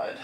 tired.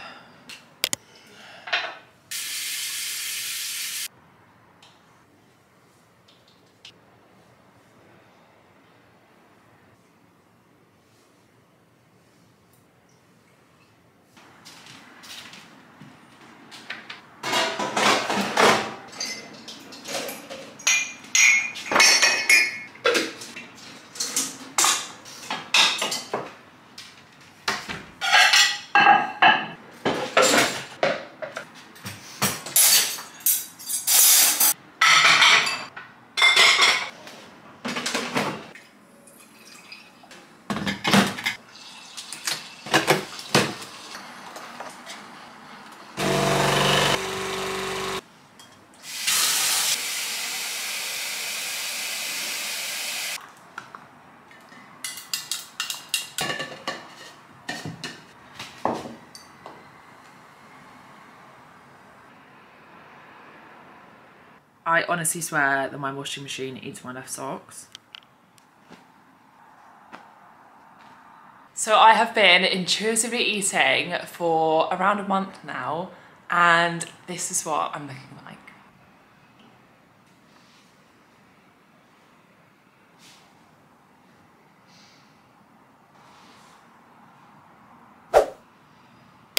I honestly swear that my washing machine eats my left socks. So I have been intuitively eating for around a month now, and this is what I'm looking like.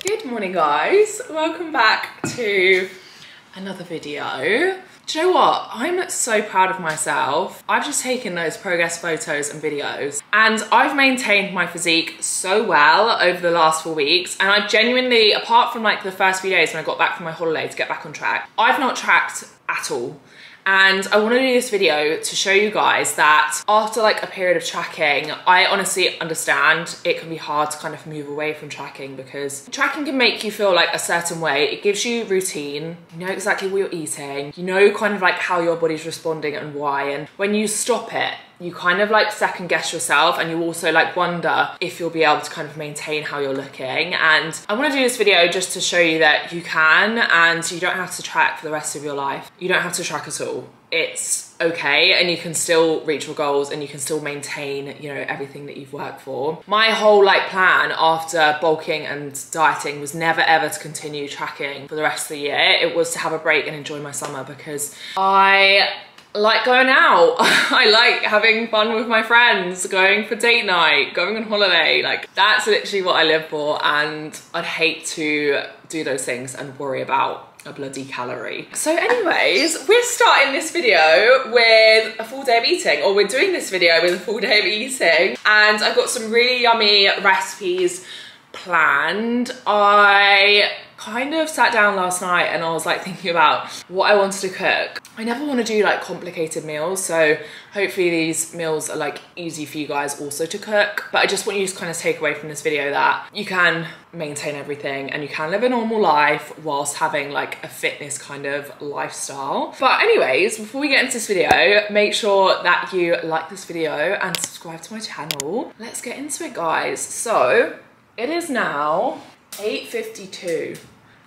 Good morning, guys. Welcome back to another video. Do you know what? I'm so proud of myself. I've just taken those progress photos and videos, and I've maintained my physique so well over the last 4 weeks. And I genuinely, apart from like the first few days when I got back from my holiday to get back on track, I've not tracked at all. And I want to do this video to show you guys that after like a period of tracking, I honestly understand it can be hard to kind of move away from tracking, because tracking can make you feel like a certain way. It gives you routine, you know exactly what you're eating, you know kind of like how your body's responding and why. And when you stop it, you kind of like second guess yourself, and you also like wonder if you'll be able to kind of maintain how you're looking. And I want to do this video just to show you that you can, and you don't have to track for the rest of your life. You don't have to track at all. It's okay, and you can still reach your goals, and you can still maintain, you know, everything that you've worked for. My whole like plan after bulking and dieting was never ever to continue tracking for the rest of the year. It was to have a break and enjoy my summer, because I like going out. I like having fun with my friends, going for date night, going on holiday. Like, that's literally what I live for, and I'd hate to do those things and worry about a bloody calorie. So anyways, we're starting this video with a full day of eating, or we're doing this video with a full day of eating, and I've got some really yummy recipes planned. I kind of sat down last night and I was like thinking about what I wanted to cook. I never want to do like complicated meals, so hopefully these meals are like easy for you guys also to cook. But I just want you to kind of take away from this video that you can maintain everything and you can live a normal life whilst having like a fitness kind of lifestyle. But anyways, before we get into this video, make sure that you like this video and subscribe to my channel. Let's get into it, guys. So it is now 8:52.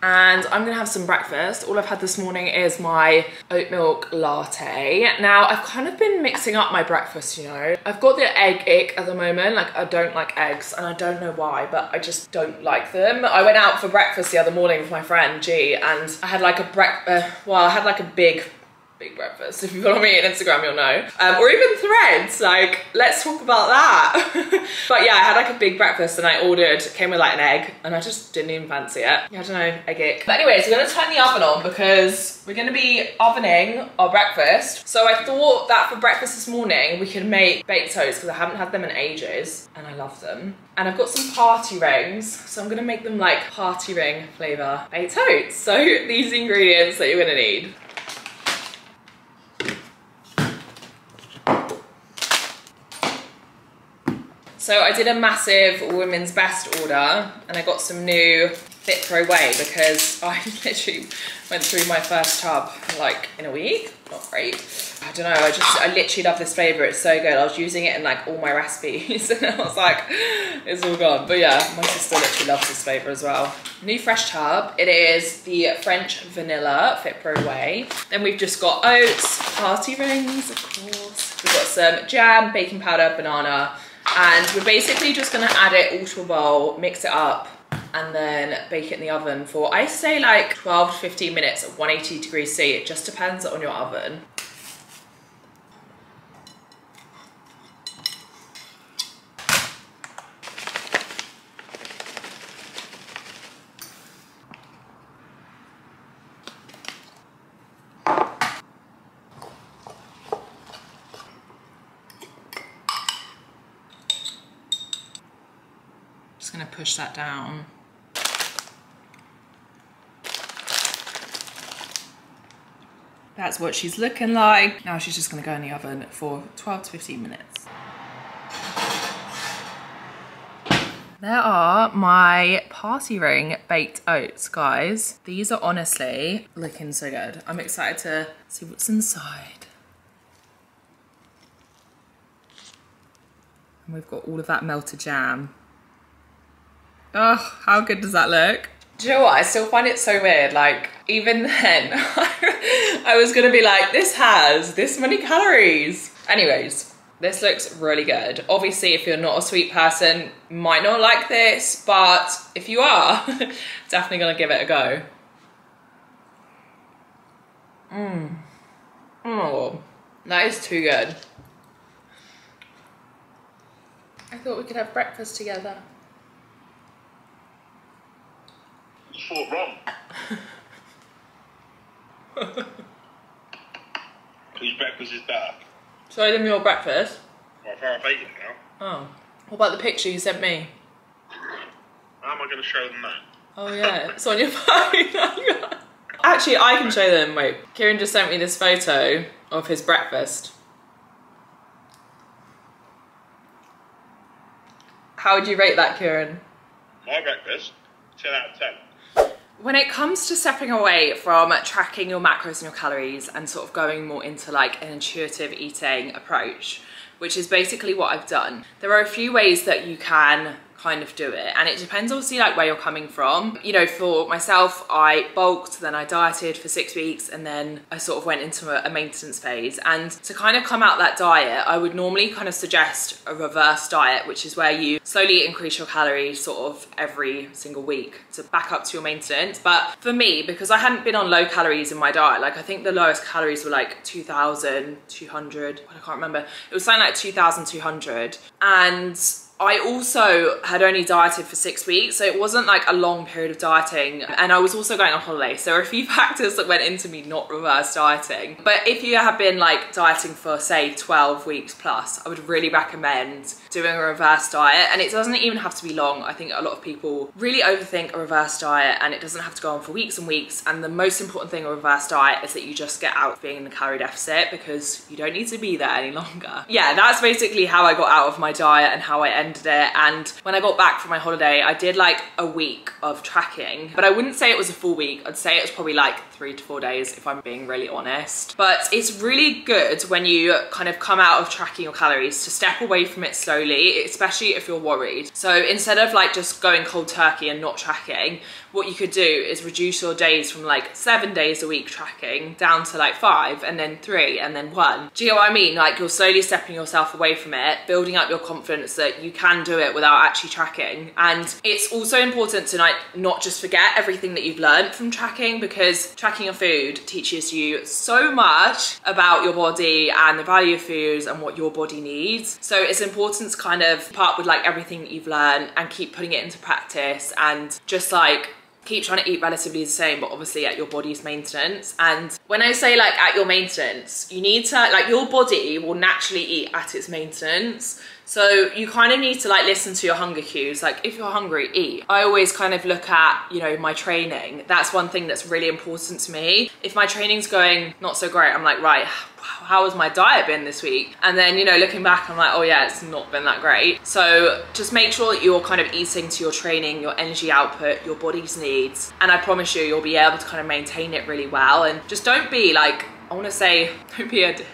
And I'm gonna have some breakfast. All I've had this morning is my oat milk latte. Now, I've kind of been mixing up my breakfast, you know. I've got the egg ick at the moment. Like, I don't like eggs, and I don't know why, but I just don't like them. I went out for breakfast the other morning with my friend G, and I had like I had like a big breakfast. If you follow me on Instagram, you'll know. Or even Threads, like, let's talk about that. But yeah, I had like a big breakfast, and I came with like an egg, and I just didn't even fancy it. Yeah, I don't know, egg ick. But anyways, we're gonna turn the oven on because we're gonna be ovening our breakfast. So I thought that for breakfast this morning, we could make baked toast, because I haven't had them in ages, and I love them. And I've got some party rings, so I'm gonna make them like party ring flavor baked toast. So these are the ingredients that you're gonna need. So I did a massive women's best order, and I got some new Fit Pro Whey, because I literally went through my first tub like in a week. Not great. I don't know, I literally love this flavor. It's so good. I was using it in like all my recipes and I was like, it's all gone. But yeah, my sister literally loves this flavor as well. New fresh tub. It is the French vanilla Fit Pro Whey. Then we've just got oats, party rings, of course. We've got some jam, baking powder, banana, and we're basically just gonna add it all to a bowl, mix it up, and then bake it in the oven for, I say like 12 to 15 minutes at 180 degrees C. It just depends on your oven. Just gonna push that down. That's what she's looking like. Now she's just gonna go in the oven for 12 to 15 minutes. There are my party ring baked oats, guys. These are honestly looking so good. I'm excited to see what's inside. And we've got all of that melted jam. Oh, how good does that look? Do you know what? I still find it so weird. Like, even then, I was gonna be like, this has this many calories. Anyways, this looks really good. Obviously, if you're not a sweet person, you might not like this, but if you are, definitely gonna give it a go. Oh, that is too good. I thought we could have breakfast together. You thought wrong. Whose breakfast is better? Show them your breakfast. Well, I've eaten now. Oh. What about the picture you sent me? How am I going to show them that? Oh yeah, it's on your phone. Actually, I can show them. Wait, Kieran just sent me this photo of his breakfast. How would you rate that, Kieran? My breakfast, 10 out of 10. When it comes to stepping away from tracking your macros and your calories and sort of going more into like an intuitive eating approach, which is basically what I've done, there are a few ways that you can kind of do it, and it depends obviously like where you're coming from. You know, for myself, I bulked, then I dieted for 6 weeks, and then I sort of went into a maintenance phase. And to kind of come out that diet, I would normally kind of suggest a reverse diet, which is where you slowly increase your calories sort of every single week to back up to your maintenance. But for me, because I hadn't been on low calories in my diet, like I think the lowest calories were like 2,200, I can't remember. It was something like 2,200. And I also had only dieted for 6 weeks, so it wasn't like a long period of dieting, and I was also going on holiday, so there were a few factors that went into me not reverse dieting. But if you have been like dieting for say 12 weeks plus, I would really recommend doing a reverse diet, and it doesn't even have to be long. I think a lot of people really overthink a reverse diet, and it doesn't have to go on for weeks and weeks, and the most important thing of a reverse diet is that you just get out of being in a calorie deficit, because you don't need to be there any longer. Yeah, that's basically how I got out of my diet and how I ended it. And when I got back from my holiday, I did like a week of tracking, but I wouldn't say it was a full week. I'd say it was probably like 3 to 4 days if I'm being really honest. But it's really good when you kind of come out of tracking your calories to step away from it slowly, especially if you're worried. So instead of like just going cold turkey and not tracking, what you could do is reduce your days from like 7 days a week tracking down to like 5, and then 3, and then 1. Do you know what I mean? Like, you're slowly stepping yourself away from it, building up your confidence that you can do it without actually tracking. And it's also important to like not just forget everything that you've learned from tracking, because tracking your food teaches you so much about your body and the value of foods and what your body needs. So it's important to kind of part with like everything that you've learned and keep putting it into practice, and just like keep trying to eat relatively the same, but obviously at your body's maintenance. And when I say like at your maintenance, you need to, like, your body will naturally eat at its maintenance. So you kind of need to like listen to your hunger cues. Like, if you're hungry, eat. I always kind of look at, you know, my training. That's one thing that's really important to me. If my training's going not so great, I'm like, right, how has my diet been this week? And then, you know, looking back, I'm like, oh yeah, it's not been that great. So just make sure that you're kind of eating to your training, your energy output, your body's needs. And I promise you, you'll be able to kind of maintain it really well. And just don't be like, I want to say, don't be a dick.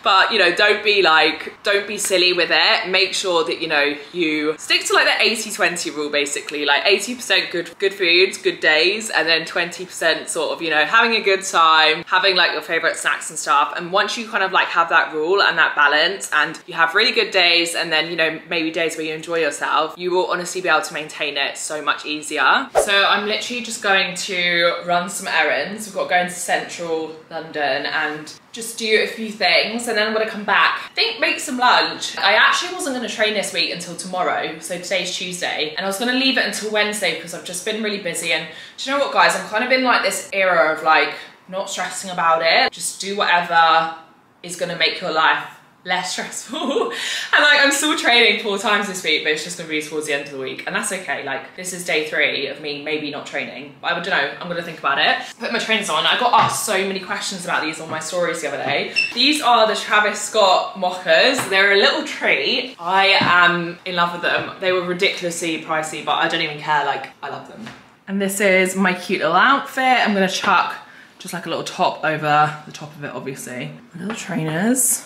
But, you know, don't be silly with it. Make sure that, you know, you stick to like the 80-20 rule, basically. Like 80% good foods, good days, and then 20% sort of, you know, having a good time, having like your favorite snacks and stuff. And once you kind of like have that rule and that balance, and you have really good days, and then, you know, maybe days where you enjoy yourself, you will honestly be able to maintain it so much easier. So I'm literally just going to run some errands. We've got to go into central London and just do a few things, and then I'm gonna come back, I think make some lunch. I actually wasn't gonna train this week until tomorrow, so today's Tuesday, and I was gonna leave it until Wednesday because I've just been really busy. And do you know what, guys, I'm kind of in like this era of like not stressing about it. Just do whatever is gonna make your life less stressful. And like, I'm still training 4 times this week, but it's just gonna be towards the end of the week, and that's okay. Like, this is day 3 of me maybe not training, but I don't know, I'm gonna think about it. Put my trainers on. I got asked so many questions about these on my stories the other day. These are the Travis Scott moccas. They're a little treat. I am in love with them. They were ridiculously pricey, but I don't even care. Like, I love them. And this is my cute little outfit. I'm gonna chuck just like a little top over the top of it, obviously. My little trainers.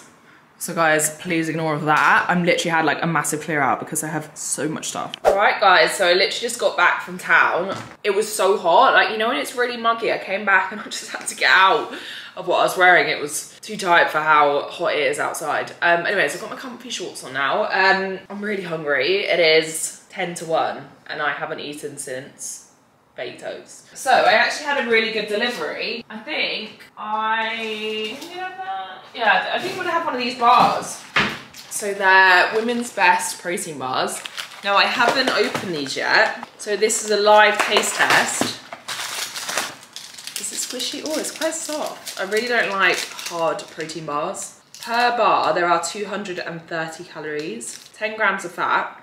So guys, please ignore all of that. I'm literally had like a massive clear out because I have so much stuff. All right, guys, so I literally just got back from town. It was so hot. Like, you know when it's really muggy, I came back and I just had to get out of what I was wearing. It was too tight for how hot it is outside. Anyways, I've got my comfy shorts on now. I'm really hungry. It is 10 to 1 and I haven't eaten since baked toast. So I actually had a really good delivery. I think yeah, I think I'm gonna have one of these bars. So they're Women's Best protein bars. Now I haven't opened these yet. So this is a live taste test. Is it squishy? Oh, it's quite soft. I really don't like hard protein bars. Per bar, there are 230 calories, 10 grams of fat,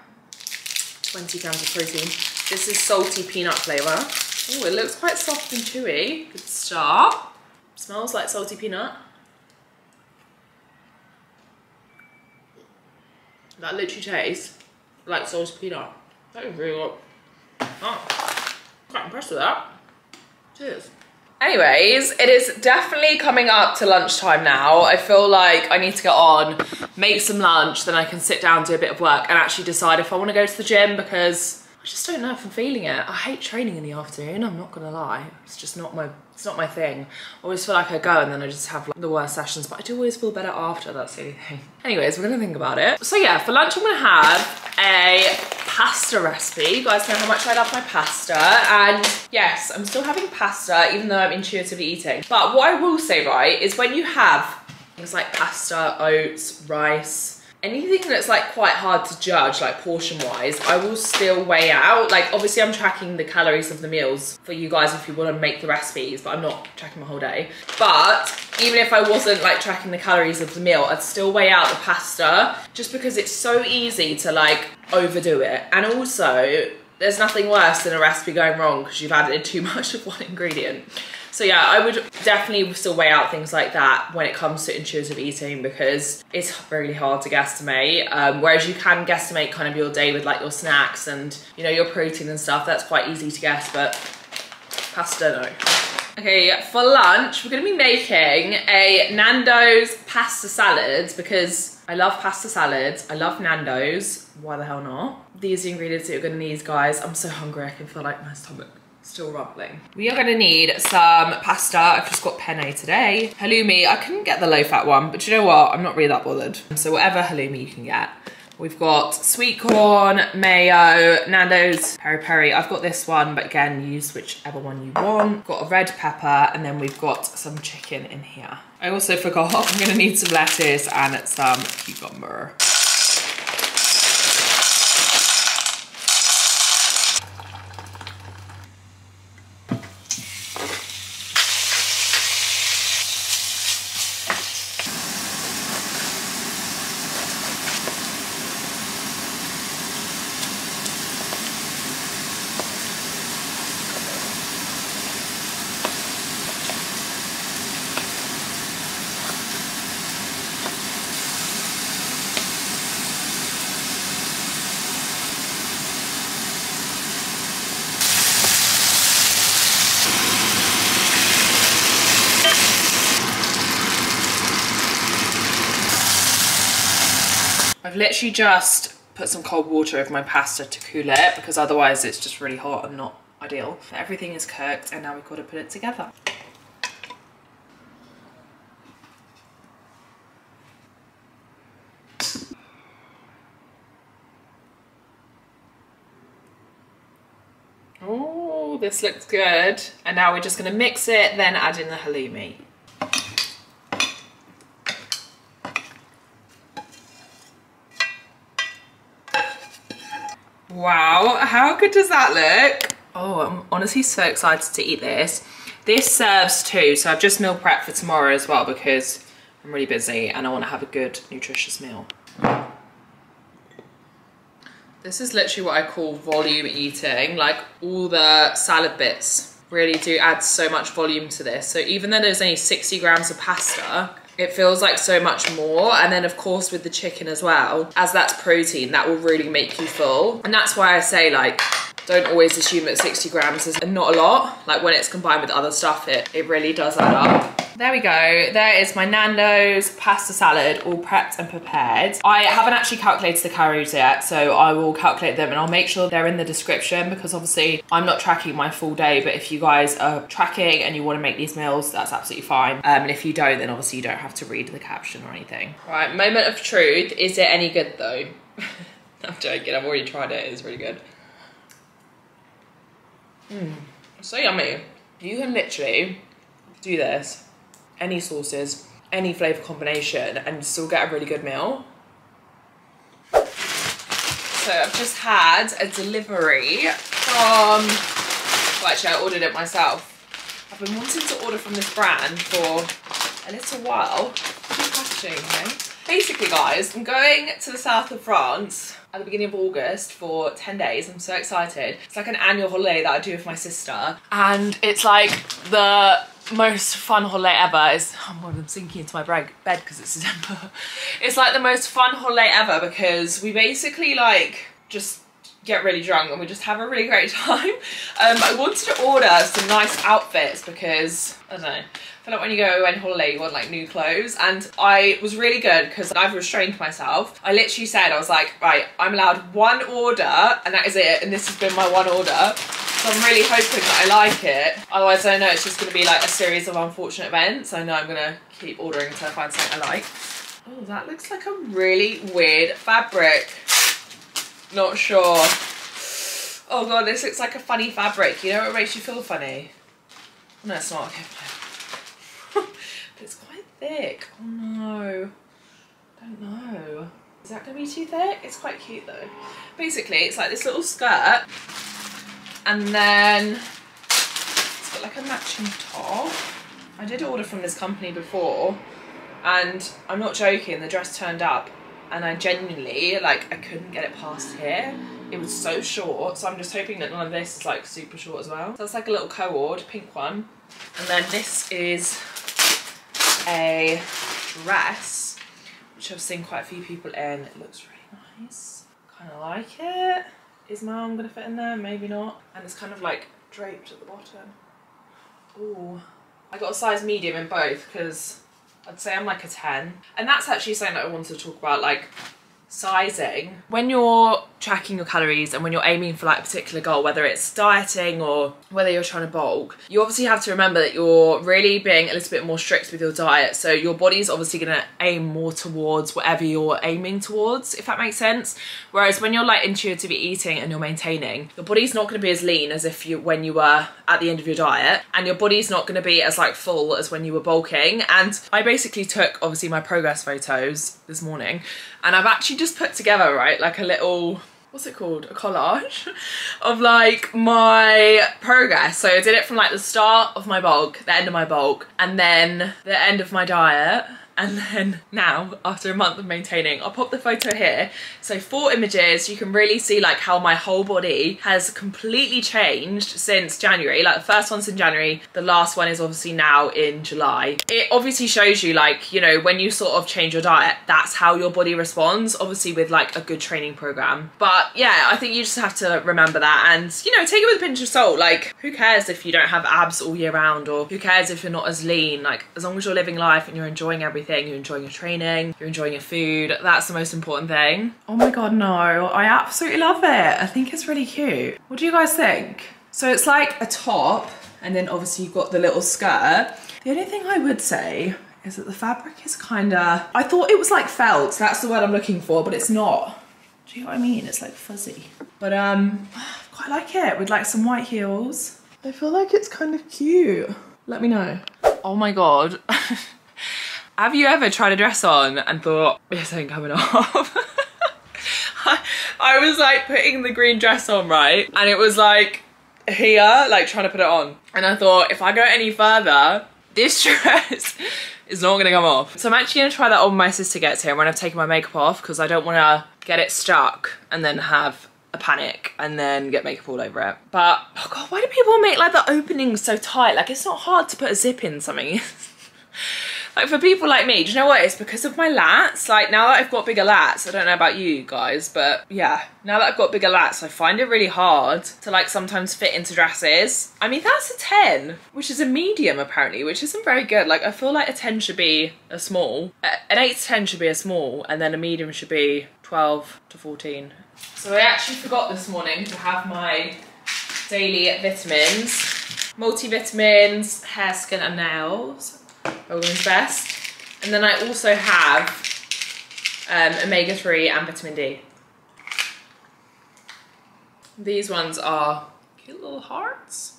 20 grams of protein. This is salty peanut flavour. Oh, it looks quite soft and chewy. Good start. Smells like salty peanut. That literally tastes like salty peanut. That is really good. Oh, quite impressed with that. Cheers. Anyways, it is definitely coming up to lunchtime now. I feel like I need to get on, make some lunch, then I can sit down, do a bit of work, and actually decide if I want to go to the gym, because I just don't know if I'm feeling it. I hate training in the afternoon, I'm not gonna lie. It's just not my thing. I always feel like I go and then I just have like the worst sessions, but I do always feel better after, that's the only thing. Anyways, we're gonna think about it. So yeah, for lunch I'm gonna have a pasta recipe. You guys know how much I love my pasta, and yes, I'm still having pasta even though I'm intuitively eating. But what I will say, right, is when you have things like pasta, oats, rice, anything that's like quite hard to judge, like portion wise, I will still weigh out. Like, obviously I'm tracking the calories of the meals for you guys if you want to make the recipes, but I'm not tracking my whole day. But even if I wasn't like tracking the calories of the meal, I'd still weigh out the pasta, just because it's so easy to like overdo it. And also, there's nothing worse than a recipe going wrong because you've added too much of one ingredient. So yeah, I would definitely still weigh out things like that when it comes to intuitive eating, because it's really hard to guesstimate. Whereas you can guesstimate kind of your day with like your snacks and, you know, your protein and stuff. That's quite easy to guess, but pasta, no. Okay, for lunch, we're gonna be making a Nando's pasta salads, because I love pasta salads. I love Nando's. Why the hell not? These are the ingredients that you're gonna need, guys. I'm so hungry, I can feel like my stomach still rumbling. We are gonna need some pasta. I've just got penne today. Halloumi, I couldn't get the low fat one, but you know what? I'm not really that bothered. So whatever halloumi you can get. We've got sweet corn, mayo, Nando's peri peri. I've got this one, but again, use whichever one you want. Got a red pepper, and then we've got some chicken in here. I also forgot, I'm gonna need some lettuce and some cucumber. I've literally just put some cold water over my pasta to cool it because otherwise it's just really hot and not ideal. But everything is cooked and now we've got to put it together. Oh, this looks good. And now we're just gonna mix it, then add in the halloumi. Wow, how good does that look? Oh, I'm honestly so excited to eat this. This serves too, so I've just meal prepped for tomorrow as well because I'm really busy and I want to have a good, nutritious meal. This is literally what I call volume eating. Like, all the salad bits really do add so much volume to this. So even though there's only 60 grams of pasta, it feels like so much more. And then of course with the chicken as well, as that's protein, that will really make you full. And that's why I say, like, don't always assume that 60 grams is not a lot. Like, when it's combined with other stuff, it really does add up. There we go. There is my Nando's pasta salad, all prepped and prepared. I haven't actually calculated the calories yet, so I will calculate them and I'll make sure they're in the description because obviously I'm not tracking my full day, but if you guys are tracking and you want to make these meals, that's absolutely fine. And if you don't, then obviously you don't have to read the caption or anything. Right, moment of truth. Is it any good though? I'm joking, I've already tried it. It's really good. So yummy. You can literally do this, any sauces, any flavour combination, and still get a really good meal. So I've just had a delivery from, well, actually I ordered it myself. I've been wanting to order from this brand for a little while. Basically guys, I'm going to the south of France at the beginning of August for 10 days. I'm so excited. It's like an annual holiday that I do with my sister. And it's like the most fun holiday ever. Oh God, I'm sinking into my bed because it's December. It's like the most fun holiday ever because we basically like just get really drunk and we just have a really great time. I wanted to order some nice outfits because, I don't know, I feel like when you go on holiday you want like new clothes, and I was really good because I've restrained myself. I literally said, I was like, right, I'm allowed one order and that is it, and this has been my one order. So I'm really hoping that I like it. Otherwise I know it's just going to be like a series of unfortunate events. I know I'm going to keep ordering until I find something I like. Oh, that looks like a really weird fabric. Not sure. Oh God, this looks like a funny fabric. You know what makes you feel funny? No, it's not. Okay, fine. But it's quite thick. Oh no. Don't know. Is that going to be too thick? It's quite cute though. Basically, it's like this little skirt. And then it's got like a matching top. I did order from this company before. And I'm not joking, the dress turned up. And I genuinely, like, I couldn't get it past here. It was so short, so I'm just hoping that none of this is like super short as well. So it's like a little co-ord, pink one. And then this is a dress, which I've seen quite a few people in. It looks really nice. Kind of like it. Is my arm gonna fit in there? Maybe not. And it's kind of like draped at the bottom. Ooh. I got a size medium in both because I'd say I'm like a 10. And that's actually something that I wanted to talk about, like sizing. When you're tracking your calories and when you're aiming for like a particular goal, whether it's dieting or whether you're trying to bulk, you obviously have to remember that you're really being a little bit more strict with your diet. So your body's obviously going to aim more towards whatever you're aiming towards, if that makes sense. Whereas when you're like intuitively eating and you're maintaining, your body's not going to be as lean as if when you were at the end of your diet, and your body's not going to be as like full as when you were bulking. And I basically took obviously my progress photos this morning, and I've actually just put together, right, like a little, what's it called, a collage of like my progress. So I did it from like the start of my bulk, the end of my bulk, and then the end of my diet, and then now after a month of maintaining. I'll pop the photo here. So 4 images, you can really see like how my whole body has completely changed since January. Like the first one's in January, the last one is obviously now in July. It obviously shows you like, you know, when you sort of change your diet, that's how your body responds, obviously with like a good training program. But yeah, I think you just have to remember that, and you know, take it with a pinch of salt. Like, who cares if you don't have abs all year round, or who cares if you're not as lean? Like, as long as you're living life and you're enjoying everything, everything. You're enjoying your training, you're enjoying your food. That's the most important thing. Oh my God, no, I absolutely love it. I think it's really cute. What do you guys think? So it's like a top, and then obviously you've got the little skirt. The only thing I would say is that the fabric is kinda, I thought it was like felt, that's the word I'm looking for, but it's not. Do you know what I mean? It's like fuzzy. But I quite like it with like some white heels. I feel like it's kind of cute. Let me know. Oh my God. Have you ever tried a dress on and thought, this ain't coming off? I was like putting the green dress on, right? And it was like here, like trying to put it on. And I thought, if I go any further, this dress is not gonna come off. So I'm actually gonna try that on when my sister gets here when I've taken my makeup off, because I don't wanna get it stuck and then have a panic and then get makeup all over it. But, oh God, why do people make like the openings so tight? Like it's not hard to put a zip in something. Like for people like me, do you know what? It's because of my lats. Like now that I've got bigger lats, I don't know about you guys, but yeah, now that I've got bigger lats, I find it really hard to like sometimes fit into dresses. I mean, that's a 10, which is a medium apparently, which isn't very good. Like I feel like a 10 should be a small. An 8 to 10 should be a small, and then a medium should be 12 to 14. So I actually forgot this morning to have my daily vitamins. Multivitamins, hair, skin and nails. Women's Best. And then I also have omega-3 and vitamin D. These ones are cute little hearts.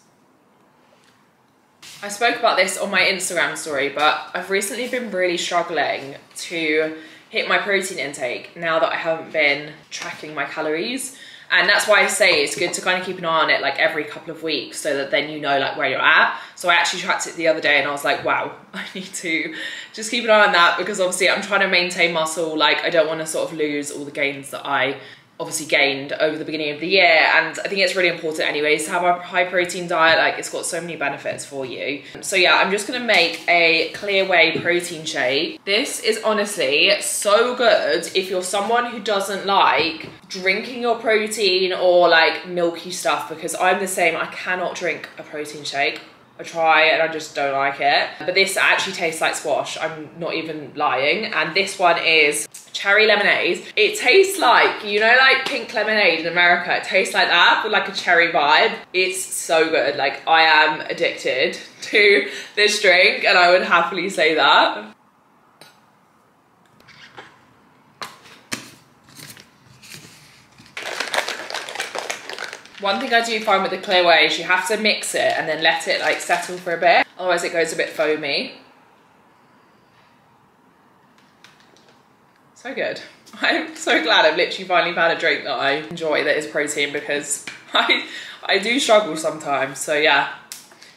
I spoke about this on my Instagram story, but I've recently been really struggling to hit my protein intake now that I haven't been tracking my calories. And that's why I say it's good to kind of keep an eye on it like every couple of weeks, so that then you know like where you're at. So I actually tracked it the other day and I was like, wow, I need to just keep an eye on that, because obviously I'm trying to maintain muscle. Like I don't want to sort of lose all the gains that I obviously gained over the beginning of the year. And I think it's really important anyways to have a high protein diet. Like it's got so many benefits for you. So yeah, I'm just gonna make a Clear Whey protein shake. This is honestly so good if you're someone who doesn't like drinking your protein or like milky stuff, because I'm the same. I cannot drink a protein shake. I try and I just don't like it. But this actually tastes like squash. I'm not even lying. And this one is cherry lemonade. It tastes like, you know, like pink lemonade in America. It tastes like that, with like a cherry vibe. It's so good. Like I am addicted to this drink, and I would happily say that. One thing I do find with the Clear Whey is you have to mix it and then let it like settle for a bit. Otherwise it goes a bit foamy. So good. I'm so glad I've literally finally found a drink that I enjoy that is protein, because I do struggle sometimes. So yeah,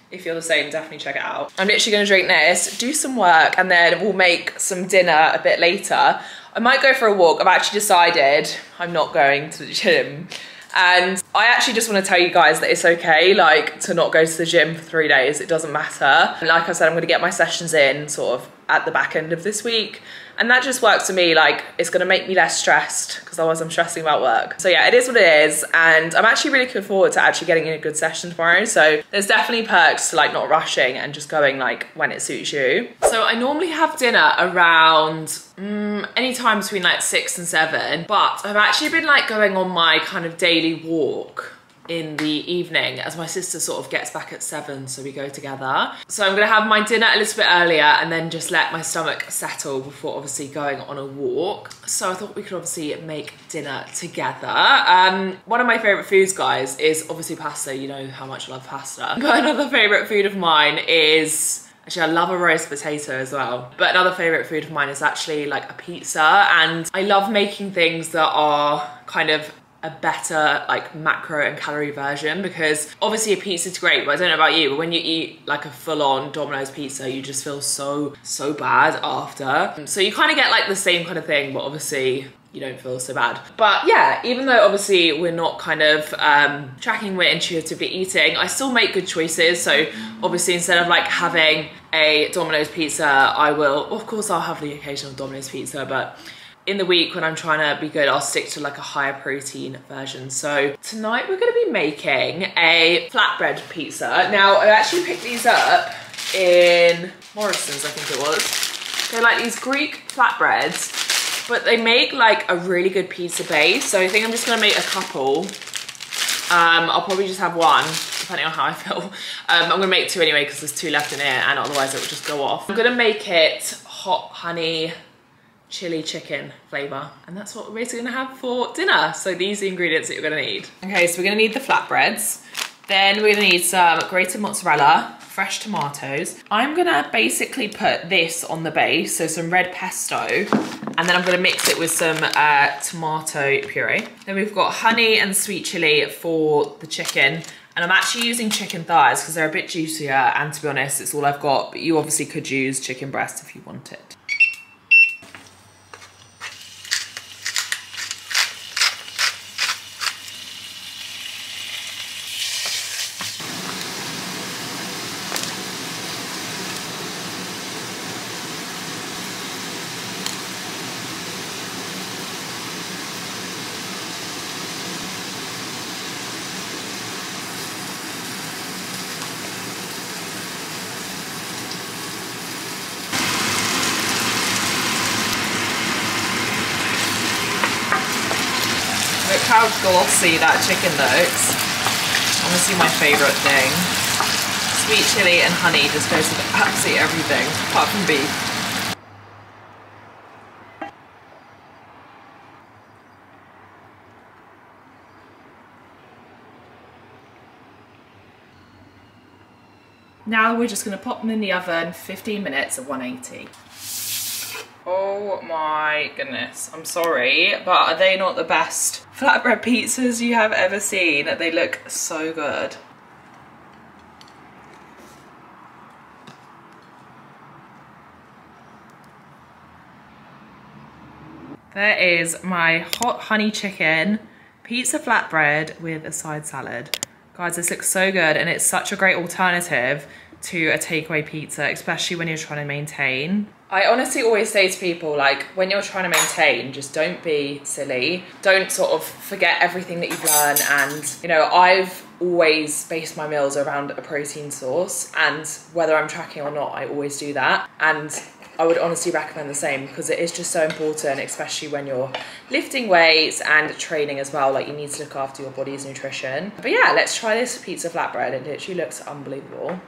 if you're the same, definitely check it out. I'm literally gonna drink this, do some work, and then we'll make some dinner a bit later. I might go for a walk. I've actually decided I'm not going to the gym. And I actually just want to tell you guys that it's okay, like, to not go to the gym for 3 days. It doesn't matter. And like I said, I'm going to get my sessions in sort of at the back end of this week. And that just works for me. Like, it's going to make me less stressed, because otherwise I'm stressing about work. So yeah, it is what it is. And I'm actually really looking forward to actually getting in a good session tomorrow. So there's definitely perks to like not rushing and just going like when it suits you. So I normally have dinner around any time between like 6 and 7. But I've actually been like going on my kind of daily walk in the evening as my sister sort of gets back at 7, so we go together. So I'm gonna have my dinner a little bit earlier and then just let my stomach settle before obviously going on a walk. So I thought we could obviously make dinner together. One of my favorite foods, guys, is obviously pasta. You know how much I love pasta. But another favorite food of mine is, actually I love a roast potato as well. But another favorite food of mine is actually like a pizza. And I love making things that are kind of a better like macro and calorie version, because obviously a pizza's great, but I don't know about you, but when you eat like a full-on Domino's pizza, you just feel so bad after. So you kind of get like the same kind of thing, but obviously you don't feel so bad. But yeah, even though obviously we're not kind of tracking, we're intuitively eating, I still make good choices. So obviously instead of like having a Domino's pizza, I will, of course I'll have the occasional Domino's pizza, but in the week when I'm trying to be good, I'll stick to like a higher protein version. So tonight we're gonna be making a flatbread pizza. Now I actually picked these up in Morrison's, I think it was. They're like these Greek flatbreads, but they make like a really good pizza base. So I think I'm just gonna make a couple. I'll probably just have one, depending on how I feel. I'm gonna make two anyway because there's two left in here and otherwise it will just go off. I'm gonna make it hot honey chili chicken flavor. And that's what we're basically gonna have for dinner. So these are the ingredients that you're gonna need. Okay, so we're gonna need the flatbreads. Then we're gonna need some grated mozzarella, fresh tomatoes. I'm gonna basically put this on the base, so some red pesto, and then I'm gonna mix it with some tomato puree. Then we've got honey and sweet chili for the chicken. And I'm actually using chicken thighs because they're a bit juicier, and to be honest, it's all I've got, but you obviously could use chicken breast if you wanted. Look how glossy that chicken looks. Honestly, my favourite thing. Sweet chili and honey just goes with absolutely everything, apart from beef. Now we're just going to pop them in the oven, 15 minutes at 180. Oh my goodness, I'm sorry, but are they not the best flatbread pizzas you have ever seen? They look so good. There is my hot honey chicken pizza flatbread with a side salad. Guys, this looks so good, and it's such a great alternative to a takeaway pizza, especially when you're trying to maintain. I honestly always say to people, like, when you're trying to maintain, just don't be silly. Don't sort of forget everything that you've learned. And, you know, I've always based my meals around a protein source, and whether I'm tracking or not, I always do that. And I would honestly recommend the same because it is just so important, especially when you're lifting weights and training as well. Like, you need to look after your body's nutrition. But yeah, let's try this pizza flatbread. It literally looks unbelievable.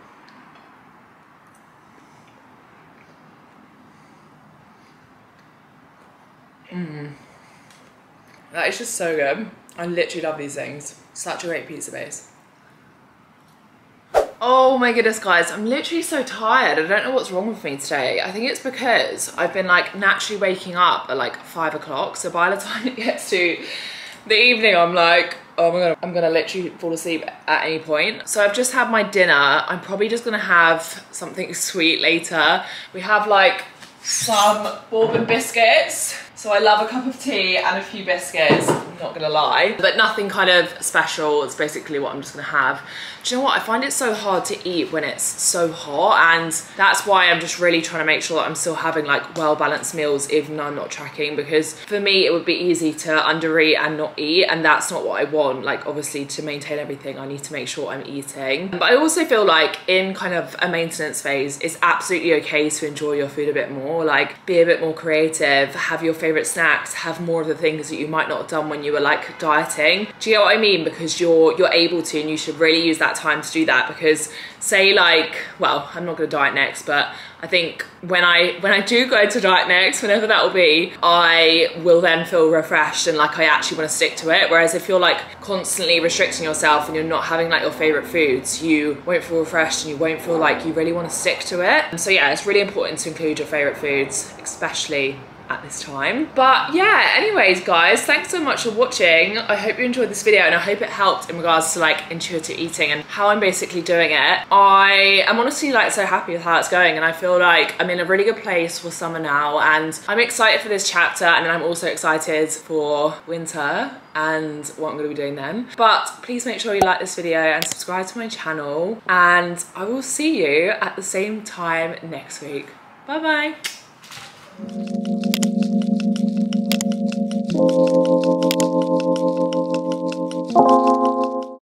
That is just so good. I literally love these things. Such a great pizza base. Oh my goodness, guys, I'm literally so tired. I don't know what's wrong with me today. I think it's because I've been like naturally waking up at like 5 o'clock. So by the time it gets to the evening, I'm like, oh my God, I'm gonna literally fall asleep at any point. So I've just had my dinner. I'm probably just gonna have something sweet later. We have like some bourbon biscuits. So I love a cup of tea and a few biscuits, I'm not gonna lie. But nothing kind of special, it's basically what I'm just gonna have. Do you know what, I find it so hard to eat when it's so hot, and that's why I'm just really trying to make sure that I'm still having like well-balanced meals even though I'm not tracking, because for me it would be easy to undereat and not eat, and that's not what I want. Like, obviously to maintain everything I need to make sure I'm eating. But I also feel like in kind of a maintenance phase, it's absolutely okay to enjoy your food a bit more, like be a bit more creative, have your favorite snacks, have more of the things that you might not have done when you were like dieting. Do you get what I mean? Because you're able to, and you should really use that time to do that. Because say like, well, I'm not gonna diet next, but I think when I do go to diet next, whenever that will be, I will then feel refreshed and like I actually want to stick to it. Whereas if you're like constantly restricting yourself and you're not having like your favorite foods, you won't feel refreshed and you won't feel like you really want to stick to it. And so yeah, it's really important to include your favorite foods, especially at this time. But yeah, anyways guys, thanks so much for watching. I hope you enjoyed this video, and I hope it helped in regards to like intuitive eating and how I'm basically doing it. I am honestly like so happy with how it's going, and I feel like I'm in a really good place for summer now, and I'm excited for this chapter, and then I'm also excited for winter and what I'm going to be doing then. But please make sure you like this video and subscribe to my channel, and I will see you at the same time next week. Bye bye. Thank you.